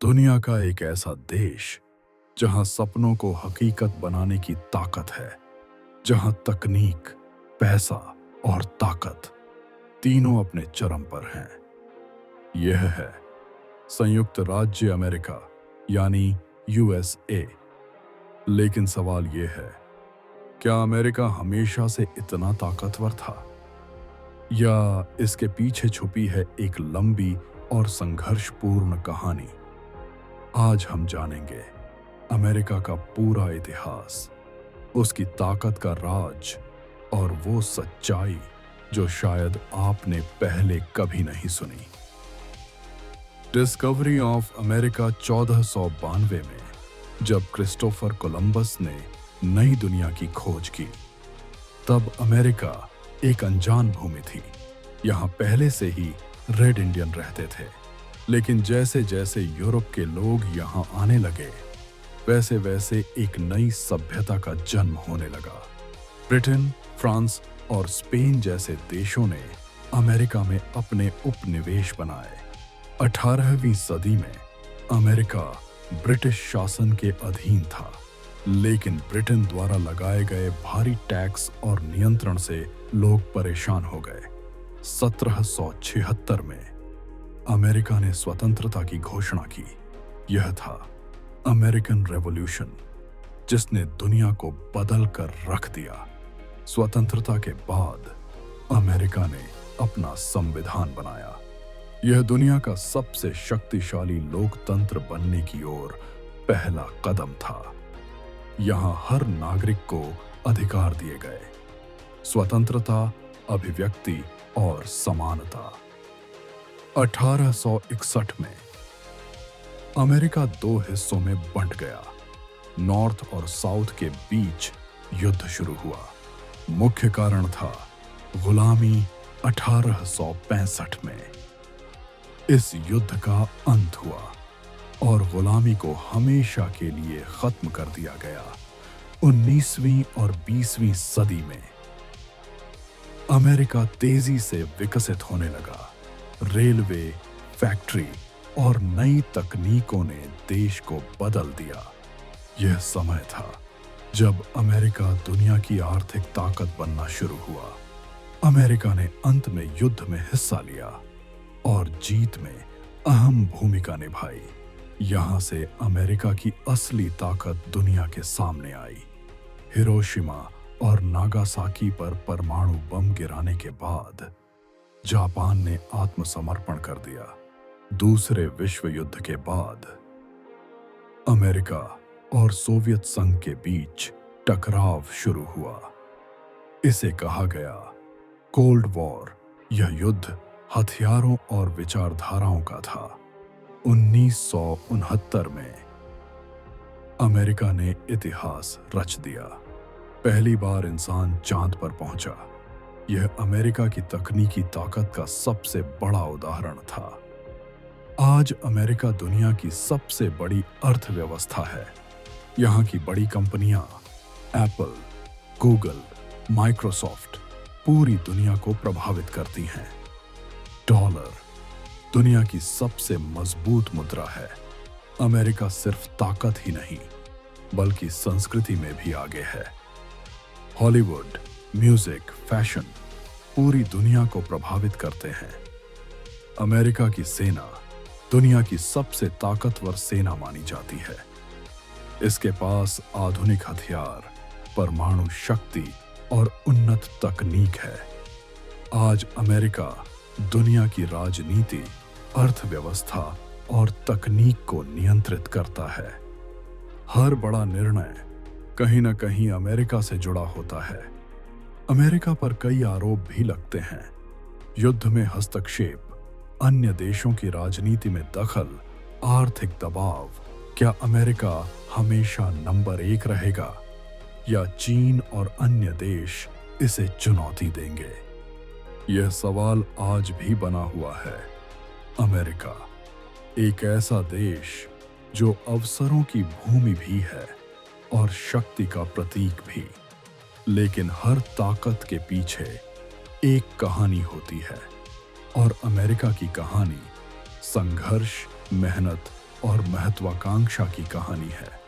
दुनिया का एक ऐसा देश जहां सपनों को हकीकत बनाने की ताकत है, जहां तकनीक, पैसा और ताकत तीनों अपने चरम पर हैं। यह है संयुक्त राज्य अमेरिका, यानी यूएसए। लेकिन सवाल यह है, क्या अमेरिका हमेशा से इतना ताकतवर था, या इसके पीछे छुपी है एक लंबी और संघर्षपूर्ण कहानी? आज हम जानेंगे अमेरिका का पूरा इतिहास, उसकी ताकत का राज और वो सच्चाई जो शायद आपने पहले कभी नहीं सुनी। डिस्कवरी ऑफ अमेरिका 1492 में, जब क्रिस्टोफर कोलंबस ने नई दुनिया की खोज की, तब अमेरिका एक अनजान भूमि थी। यहाँ पहले से ही रेड इंडियन रहते थे, लेकिन जैसे जैसे यूरोप के लोग यहाँ आने लगे, वैसे वैसे एक नई सभ्यता का जन्म होने लगा। ब्रिटेन, फ्रांस और स्पेन जैसे देशों ने अमेरिका में अपने उपनिवेश बनाए। 18वीं सदी में अमेरिका ब्रिटिश शासन के अधीन था, लेकिन ब्रिटेन द्वारा लगाए गए भारी टैक्स और नियंत्रण से लोग परेशान हो गए। 1776 में अमेरिका ने स्वतंत्रता की घोषणा की। यह था अमेरिकन रेवोल्यूशन, जिसने दुनिया को बदल कर रख दिया। स्वतंत्रता के बाद अमेरिका ने अपना संविधान बनाया। यह दुनिया का सबसे शक्तिशाली लोकतंत्र बनने की ओर पहला कदम था। यहाँ हर नागरिक को अधिकार दिए गए, स्वतंत्रता, अभिव्यक्ति और समानता। 1861 में अमेरिका दो हिस्सों में बंट गया। नॉर्थ और साउथ के बीच युद्ध शुरू हुआ। मुख्य कारण था गुलामी। 1865 में इस युद्ध का अंत हुआ और गुलामी को हमेशा के लिए खत्म कर दिया गया। 19वीं और 20वीं सदी में अमेरिका तेजी से विकसित होने लगा। रेलवे, फैक्ट्री और नई तकनीकों ने देश को बदल दिया। यह समय था जब अमेरिका दुनिया की आर्थिक ताकत बनना शुरू हुआ। अमेरिका ने अंत में युद्ध में हिस्सा लिया और जीत में अहम भूमिका निभाई। यहाँ से अमेरिका की असली ताकत दुनिया के सामने आई। हिरोशिमा और नागासाकी पर परमाणु बम गिराने के बाद जापान ने आत्मसमर्पण कर दिया। दूसरे विश्व युद्ध के बाद अमेरिका और सोवियत संघ के बीच टकराव शुरू हुआ। इसे कहा गया कोल्ड वॉर। यह युद्ध हथियारों और विचारधाराओं का था। 1969 में अमेरिका ने इतिहास रच दिया। पहली बार इंसान चांद पर पहुंचा। यह अमेरिका की तकनीकी ताकत का सबसे बड़ा उदाहरण था। आज अमेरिका दुनिया की सबसे बड़ी अर्थव्यवस्था है। यहाँ की बड़ी कंपनियां एप्पल, गूगल, माइक्रोसॉफ्ट पूरी दुनिया को प्रभावित करती हैं। डॉलर दुनिया की सबसे मजबूत मुद्रा है। अमेरिका सिर्फ ताकत ही नहीं, बल्कि संस्कृति में भी आगे है। हॉलीवुड, म्यूजिक, फैशन पूरी दुनिया को प्रभावित करते हैं। अमेरिका की सेना दुनिया की सबसे ताकतवर सेना मानी जाती है। इसके पास आधुनिक हथियार, परमाणु शक्ति और उन्नत तकनीक है। आज अमेरिका दुनिया की राजनीति, अर्थव्यवस्था और तकनीक को नियंत्रित करता है। हर बड़ा निर्णय कहीं न कहीं अमेरिका से जुड़ा होता है। अमेरिका पर कई आरोप भी लगते हैं। युद्ध में हस्तक्षेप, अन्य देशों की राजनीति में दखल, आर्थिक दबाव। क्या अमेरिका हमेशा नंबर 1 रहेगा, या चीन और अन्य देश इसे चुनौती देंगे? यह सवाल आज भी बना हुआ है। अमेरिका एक ऐसा देश जो अवसरों की भूमि भी है और शक्ति का प्रतीक भी। लेकिन हर ताकत के पीछे एक कहानी होती है, और अमेरिका की कहानी संघर्ष, मेहनत और महत्वाकांक्षा की कहानी है।